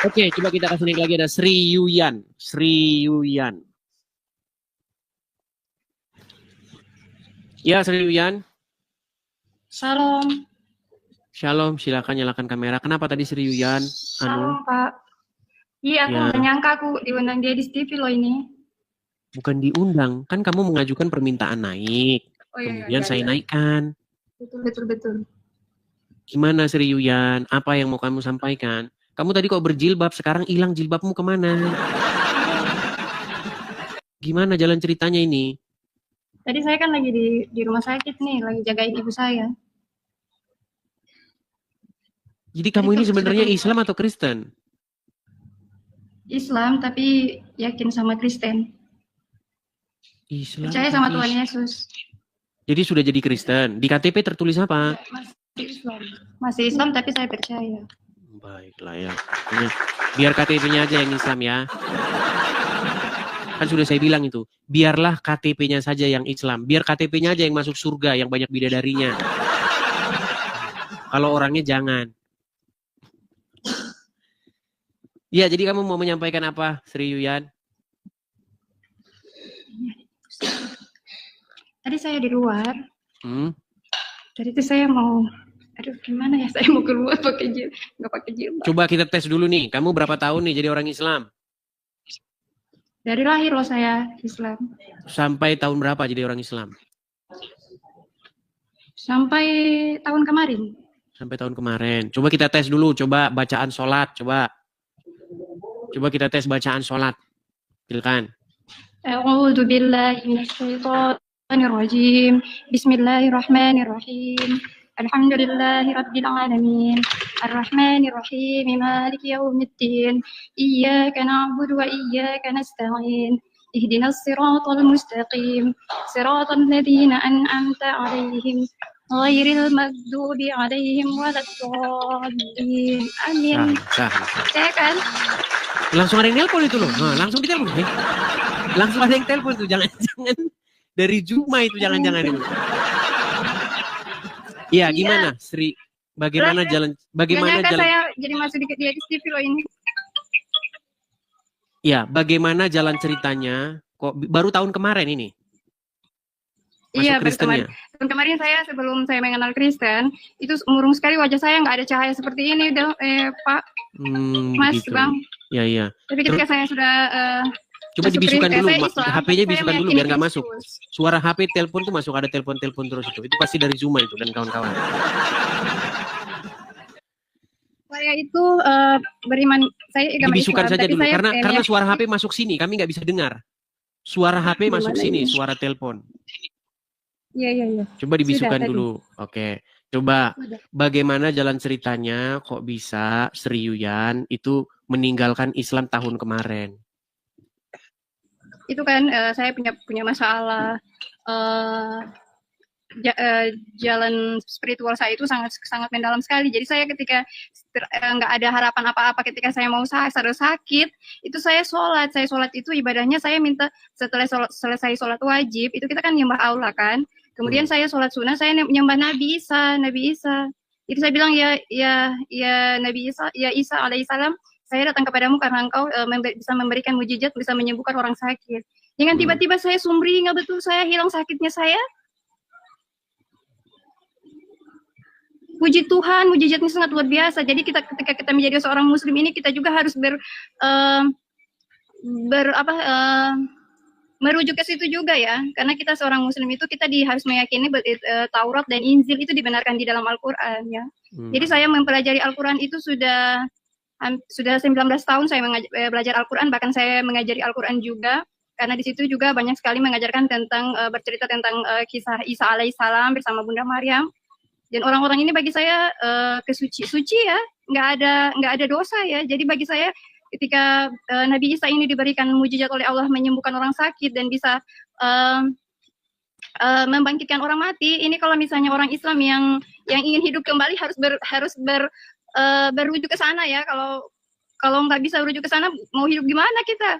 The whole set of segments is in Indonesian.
Oke, coba kita kasih link lagi, ada Sri Yuyan. Sri Yuyan. Ya, Sri Yuyan. Shalom. Shalom, silakan nyalakan kamera. Kenapa tadi Sri Yuyan? Shalom, Pak. Iya, aku Ya. nggak nyangka aku diundang dia di TV loh ini. Bukan diundang, kan kamu mengajukan permintaan naik. Oh iya, Kemudian iya, saya iya. naikkan. Betul. Gimana Sri Yuyan? Apa yang mau kamu sampaikan? Kamu tadi kok berjilbab, sekarang hilang jilbabmu kemana? Gimana jalan ceritanya ini? Tadi saya kan lagi di rumah sakit nih, lagi jagain ibu saya. Jadi kamu ini sebenarnya sudah Islam atau Kristen? Islam, tapi yakin sama Kristen. Islam. Percaya sama Tuhan Yesus. Jadi sudah jadi Kristen. Di KTP tertulis apa? Masih Islam, tapi saya percaya. Baiklah ya. Biar KTP-nya aja yang Islam ya. Kan sudah saya bilang itu. Biarlah KTP-nya saja yang Islam. Biar KTP-nya aja yang masuk surga, yang banyak bidadarinya. Kalau orangnya jangan. Ya, jadi kamu mau menyampaikan apa, Sri Yuyan? Tadi saya di luar. Tadi itu saya mau, aduh gimana ya, saya mau keluar pakai jilbab, nggak pakai jilbab. Coba kita tes dulu nih. Kamu berapa tahun nih jadi orang Islam? Dari lahir loh saya Islam. Sampai tahun berapa jadi orang Islam? Sampai tahun kemarin. Sampai tahun kemarin. Coba kita tes dulu. Coba bacaan sholat. Coba kita tes bacaan sholat. Silakan. A'udzu billahi minasyaitonir rajim. Bismillahirrahmanirrahim. Alhamdulillahi rabbil alamin. Arrahmanir rahim. Maliki yaumiddin. Iyyaka na'budu wa iyyaka nasta'in. Ihdinas siratal mustaqim. Siratal ladzina an'amta 'alaihim. Ghairil maghdubi 'alaihim waladdallin. Amin. Saya kan langsung ada yang telepon itu loh. Nah, langsung ditelepon. Langsung ada yang telepon tuh. Jangan-jangan dari Juma itu, jangan-jangan itu. Iya, gimana Sri? Bagaimana jalan saya jadi masuk di TV loh ini. Iya, bagaimana jalan ceritanya? Kok baru tahun kemarin ini? Iya, tahun kemarin saya sebelum saya mengenal Kristen, itu murung sekali wajah saya, nggak ada cahaya seperti ini, Pak. Mas, begitu. Bang. Iya. Tapi ketika saya sudah coba dibisukan dulu, HP-nya bisukan dulu biar nggak masuk. Suara HP telepon tuh masuk, ada telepon terus itu. Itu pasti dari Zuma itu dan kawan-kawan. Saya itu beriman, saya agama dibisukan Islam, saja dulu, karena suara HP itu masuk sini, kami nggak bisa dengar. Suara HP masuk sini, suara telepon. Iya. Coba dibisukan dulu. Oke. Coba bagaimana jalan ceritanya kok bisa Sri Yuyan itu meninggalkan Islam tahun kemarin? Itu kan saya punya masalah, jalan spiritual saya itu sangat mendalam sekali. Jadi saya ketika nggak ada harapan apa-apa, ketika saya mau sakit, itu saya sholat. Saya sholat itu ibadahnya, saya minta setelah selesai sholat wajib, itu kita kan nyembah Allah kan. Kemudian saya sholat sunnah, saya nyembah Nabi Isa. Jadi saya bilang ya Nabi Isa, ya Isa alaihissalam, saya datang kepadamu karena engkau bisa memberikan mujizat, bisa menyembuhkan orang sakit. Dengan tiba-tiba saya sumringah betul, saya hilang sakitnya saya. Puji Tuhan, mujizatnya sangat luar biasa. Jadi ketika kita menjadi seorang muslim ini, kita juga harus merujuk ke situ juga ya. Karena kita seorang muslim itu kita harus meyakini Taurat dan Injil itu dibenarkan di dalam Al-Qur'an ya. Jadi saya mempelajari Al-Qur'an itu sudah 19 tahun saya belajar Al-Qur'an, bahkan saya mengajari Al-Qur'an juga. Karena di situ juga banyak sekali mengajarkan tentang bercerita tentang kisah Isa alaihissalam bersama Bunda Maryam. Dan orang-orang ini bagi saya suci ya, nggak ada dosa ya. Jadi bagi saya ketika Nabi Isa ini diberikan mujizat oleh Allah menyembuhkan orang sakit dan bisa membangkitkan orang mati, ini kalau misalnya orang Islam yang ingin hidup kembali harus berujuk ke sana ya. Kalau nggak bisa berujuk ke sana, mau hidup gimana kita?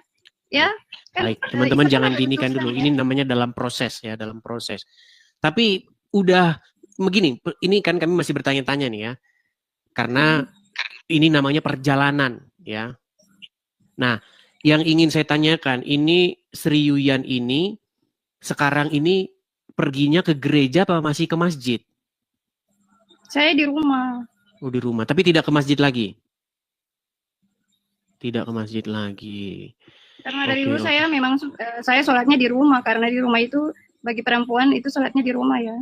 Ya. Kan, baik, teman-teman jangan dinikan dulu. Ini namanya dalam proses ya, dalam proses. Tapi udah begini, ini kan kami masih bertanya-tanya nih ya, karena ini namanya perjalanan. ya. Nah, yang ingin saya tanyakan, ini Sri Yuyan ini sekarang ini perginya ke gereja apa masih ke masjid? Saya di rumah. Oh, di rumah, tapi tidak ke masjid lagi? Tidak ke masjid lagi. Karena dari dulu saya memang saya sholatnya di rumah, karena di rumah itu bagi perempuan itu sholatnya di rumah ya.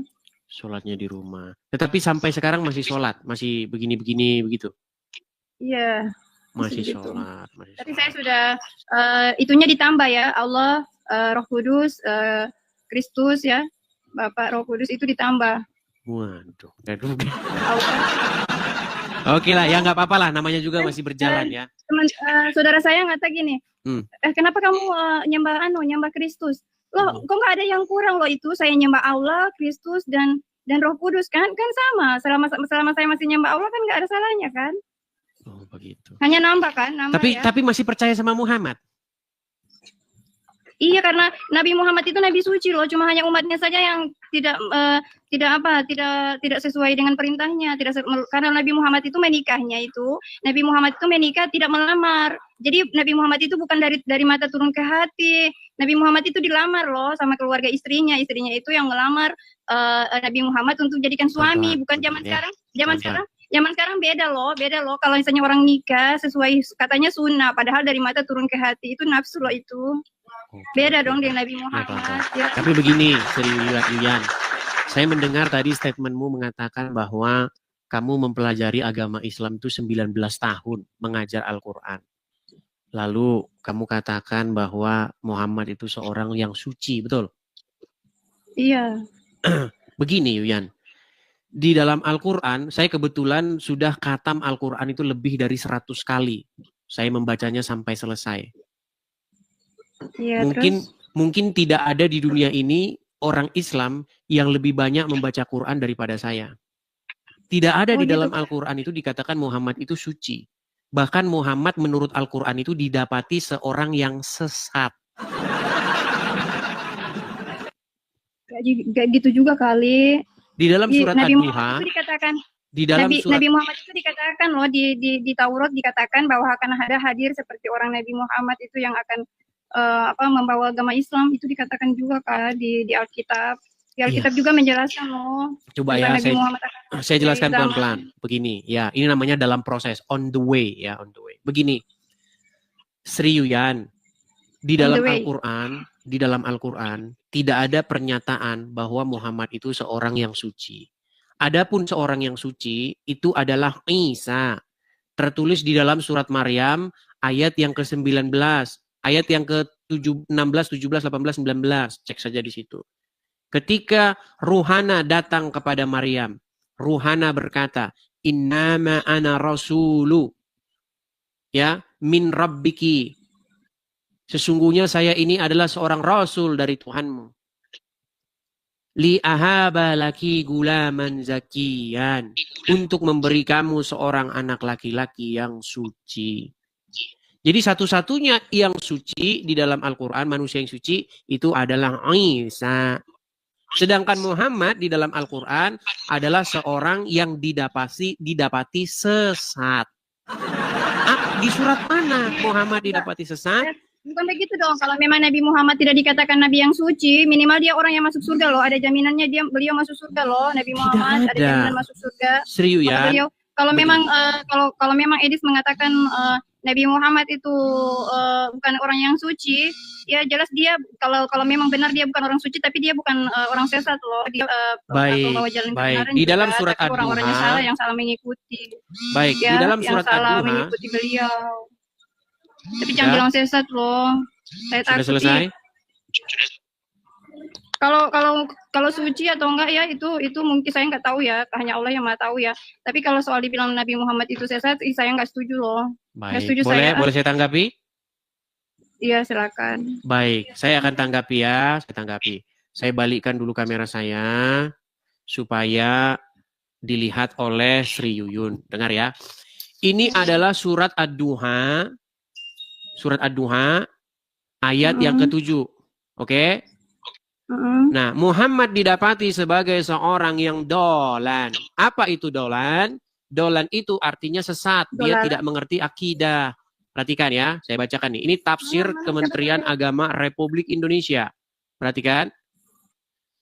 Sholatnya di rumah. Tetapi sampai sekarang masih sholat, masih begini-begini begitu? Iya. Masih sholat. Tapi saya sudah itunya ditambah ya, Allah, Roh Kudus, Kristus ya, Bapak Roh Kudus itu ditambah. Waduh, Oke lah, ya nggak apa-apa lah, namanya juga masih berjalan ya. Saudara saya ngata gini, kenapa kamu nyembah Kristus? Loh, kok nggak ada yang kurang loh itu? Saya nyembah Allah, Kristus dan Roh Kudus kan sama. Selama saya masih nyembah Allah kan nggak ada salahnya kan? Oh begitu. Hanya nambah kan? Tapi masih percaya sama Muhammad? Iya, karena Nabi Muhammad itu nabi suci loh, cuma hanya umatnya saja yang tidak sesuai dengan perintahnya, karena Nabi Muhammad itu menikah tidak melamar. Jadi Nabi Muhammad itu bukan dari mata turun ke hati. Nabi Muhammad itu dilamar loh sama keluarga istrinya itu yang melamar Nabi Muhammad untuk jadikan suami, bukan zaman sekarang. Zaman sekarang beda loh. Kalau misalnya orang nikah sesuai katanya sunnah, padahal dari mata turun ke hati itu nafsu loh itu. Beda dong dengan Nabi Muhammad. Ya. Tapi begini, Sri Yuyan, saya mendengar tadi statementmu mengatakan bahwa kamu mempelajari agama Islam itu 19 tahun mengajar Al-Quran. Lalu kamu katakan bahwa Muhammad itu seorang yang suci, betul? Iya. Begini Yuyan, di dalam Al-Quran, saya kebetulan sudah khatam Al-Quran itu lebih dari 100 kali. Saya membacanya sampai selesai. Ya, mungkin tidak ada di dunia ini orang Islam yang lebih banyak membaca Quran daripada saya. Tidak ada di dalam Al-Quran itu dikatakan Muhammad itu suci. Bahkan Muhammad menurut Al-Quran itu didapati seorang yang sesat. Gak gitu juga kali. Di dalam surat Ad-Duha, Nabi Muhammad itu dikatakan loh di Taurat dikatakan bahwa akan ada hadir seperti orang Nabi Muhammad itu yang akan membawa agama Islam, itu dikatakan juga kan di Alkitab. Di Alkitab juga menjelaskan loh. Coba ya, saya jelaskan pelan-pelan. Begini, ya, ini namanya dalam proses, on the way ya, on the way. Begini, Sri Yuyan, di dalam Al-Quran tidak ada pernyataan bahwa Muhammad itu seorang yang suci. Adapun seorang yang suci itu adalah Isa. Tertulis di dalam surat Maryam ayat yang ke-19. Ayat yang ke-16, 17, 18, 19. Cek saja di situ. Ketika Ruhana datang kepada Maryam, Ruhana berkata, Innama ana rasulu, ya, min rabbiki. Sesungguhnya saya ini adalah seorang rasul dari Tuhanmu. Li ahaba laki gulaman zakiyan. Untuk memberi kamu seorang anak laki-laki yang suci. Jadi satu-satunya yang suci di dalam Al-Quran, manusia yang suci, itu adalah Isa. Sedangkan Muhammad di dalam Al-Quran adalah seorang yang didapati sesat. Di surat mana Muhammad didapati sesat? Bukan begitu dong. Kalau memang Nabi Muhammad tidak dikatakan Nabi yang suci, minimal dia orang yang masuk surga loh. Ada jaminannya beliau masuk surga loh. Nabi Muhammad ada jaminan masuk surga. Serius ya? Kalau memang kalau memang Edis mengatakan Nabi Muhammad itu bukan orang yang suci, ya jelas dia kalau memang benar dia bukan orang suci, tapi dia bukan orang sesat loh. Dia membawa jalan kebenaran. Di dalam surat Ad-Duha, orang-orang yang salah mengikuti. Baik, ya, di dalam surat Ad-Duha mengikuti beliau. Tapi jangan bilang sesat loh. Saya takut. Sudah selesai? Kalau suci atau enggak ya itu mungkin saya nggak tahu ya, hanya Allah yang Maha tahu ya. Tapi kalau soal dibilang Nabi Muhammad itu sesat, saya nggak setuju loh. Baik, boleh saya tanggapi? Iya, silakan. Baik, saya akan tanggapi ya, Saya balikkan dulu kamera saya supaya dilihat oleh Sri Yuyun. Dengar ya. Ini adalah surat Ad-Duha. Surat Ad-Duha ayat yang ke-7. Oke? Nah, Muhammad didapati sebagai seorang yang dolan. Apa itu dolan? Dolan itu artinya sesat. Dia tidak mengerti akidah. Perhatikan ya, saya bacakan nih. Ini tafsir Kementerian Agama Republik Indonesia. Perhatikan.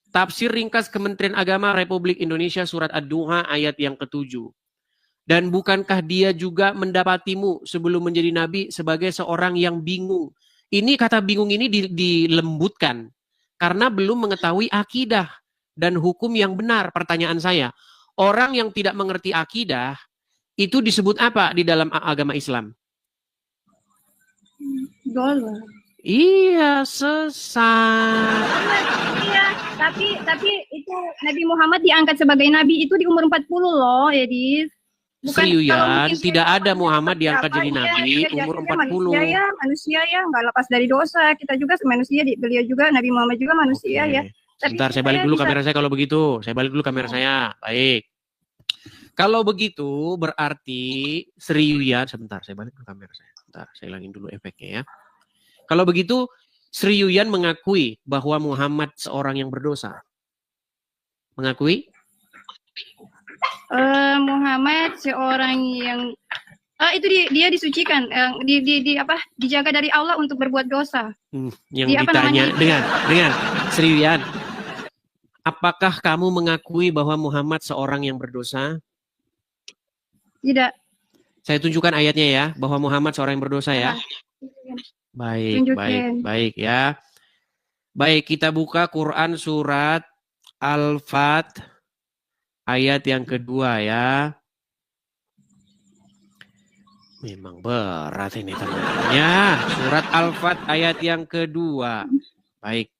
Tafsir ringkas Kementerian Agama Republik Indonesia surat Ad-Duha ayat yang ke-7. Dan bukankah dia juga mendapatimu sebelum menjadi nabi sebagai seorang yang bingung? Ini kata bingung ini dilembutkan karena belum mengetahui akidah dan hukum yang benar. Pertanyaan saya, orang yang tidak mengerti akidah itu disebut apa di dalam agama Islam? Dolor. Iya, sesat. Iya, tapi itu Nabi Muhammad diangkat sebagai nabi itu di umur 40 loh, Edis. Seriusan, tidak ada Muhammad diangkat jadi nabi umur 40. Manusia ya, nggak lepas dari dosa. Kita juga manusia, beliau juga Nabi Muhammad juga manusia ya. Sebentar, saya balik dulu kamera saya kalau begitu. Saya balik dulu kamera saya. Baik. Kalau begitu berarti Sri Yuyan, sebentar saya balik dulu kamera saya. Sebentar, saya hilangin dulu efeknya ya. Kalau begitu Sri Yuyan mengakui bahwa Muhammad seorang yang berdosa. Mengakui? Muhammad seorang yang itu dia disucikan, dijaga dari Allah untuk berbuat dosa. Yang ditanya, dengar Sri Yuyan. Apakah kamu mengakui bahwa Muhammad seorang yang berdosa? Tidak. Saya tunjukkan ayatnya ya, bahwa Muhammad seorang yang berdosa ya. Baik ya. Baik, kita buka Quran surat Al-Fat ayat yang kedua ya. Memang berat ini teman-temannya. Surat Al-Fat ayat yang kedua. Baik.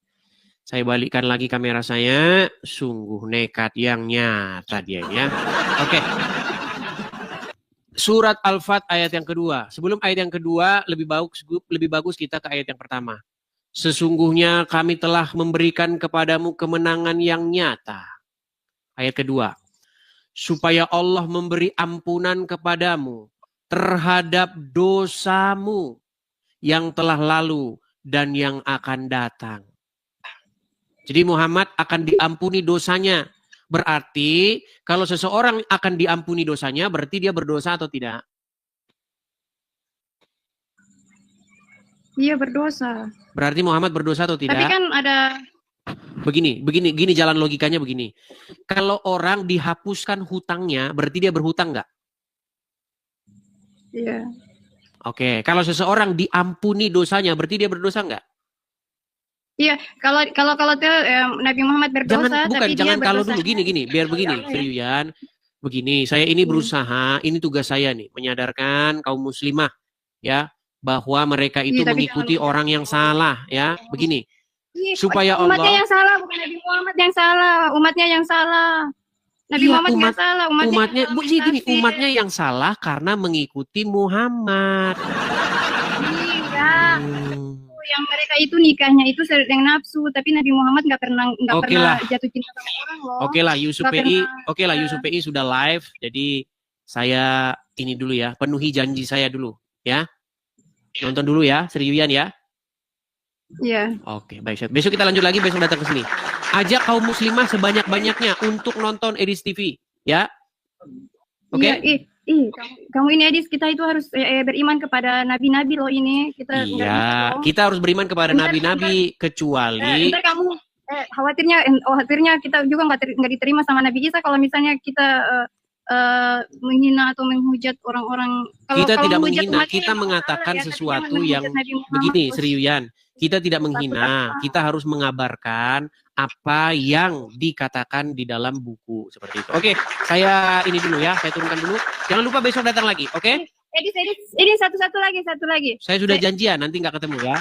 Saya balikkan lagi kamera saya. Sungguh nekat yang nyata dia ya. Oke. Surat Al-Fat ayat yang kedua. Sebelum ayat yang kedua, lebih bagus kita ke ayat yang pertama. Sesungguhnya kami telah memberikan kepadamu kemenangan yang nyata. Ayat kedua. Supaya Allah memberi ampunan kepadamu terhadap dosamu yang telah lalu dan yang akan datang. Jadi Muhammad akan diampuni dosanya. Berarti kalau seseorang akan diampuni dosanya, berarti dia berdosa atau tidak? Dia berdosa. Berarti Muhammad berdosa atau tidak? Tapi kan ada Begini jalan logikanya begini. Kalau orang dihapuskan hutangnya, berarti dia berhutang nggak? Iya. Oke, kalau seseorang diampuni dosanya, berarti dia berdosa nggak? Iya, kalau Nabi Muhammad berdosa, jangan kalau dulu gini, biar begini, Sri Yuyan. Begini, saya ini berusaha, ini tugas saya nih, menyadarkan kaum muslimah ya bahwa mereka itu mengikuti orang yang salah ya. Begini. Supaya umatnya Allah yang salah, bukan Nabi Muhammad yang salah, umatnya yang salah. Nabi Muhammad yang salah, umatnya yang salah karena mengikuti Muhammad. Iya. Yang mereka itu nikahnya itu sedang nafsu, tapi Nabi Muhammad nggak pernah jatuh cinta sama orang loh. Oke lah, Yusuf PI sudah live, jadi saya ini dulu ya, penuhi janji saya dulu ya. Nonton dulu ya, Sri Yuyan ya. Iya. Oke, baik. Besok kita lanjut lagi, besok datang ke sini. Ajak kaum muslimah sebanyak-banyaknya untuk nonton Edis TV, ya. Oke. Iya, kamu ini Edis, kita itu harus beriman kepada nabi-nabi loh ini. Kita harus beriman kepada nabi-nabi kecuali ntar kamu khawatirnya kita juga nggak diterima sama Nabi Isa kalau misalnya kita menghina atau menghujat orang-orang. Kita tidak menghina, kita mengatakan sesuatu yang begini, Sri Yuyan. Kita tidak menghina, kita harus mengabarkan apa yang dikatakan di dalam buku seperti itu. Oke, saya ini dulu ya, saya turunkan dulu. Jangan lupa besok datang lagi, oke? Edis, satu lagi. Saya sudah janjian, nanti nggak ketemu ya.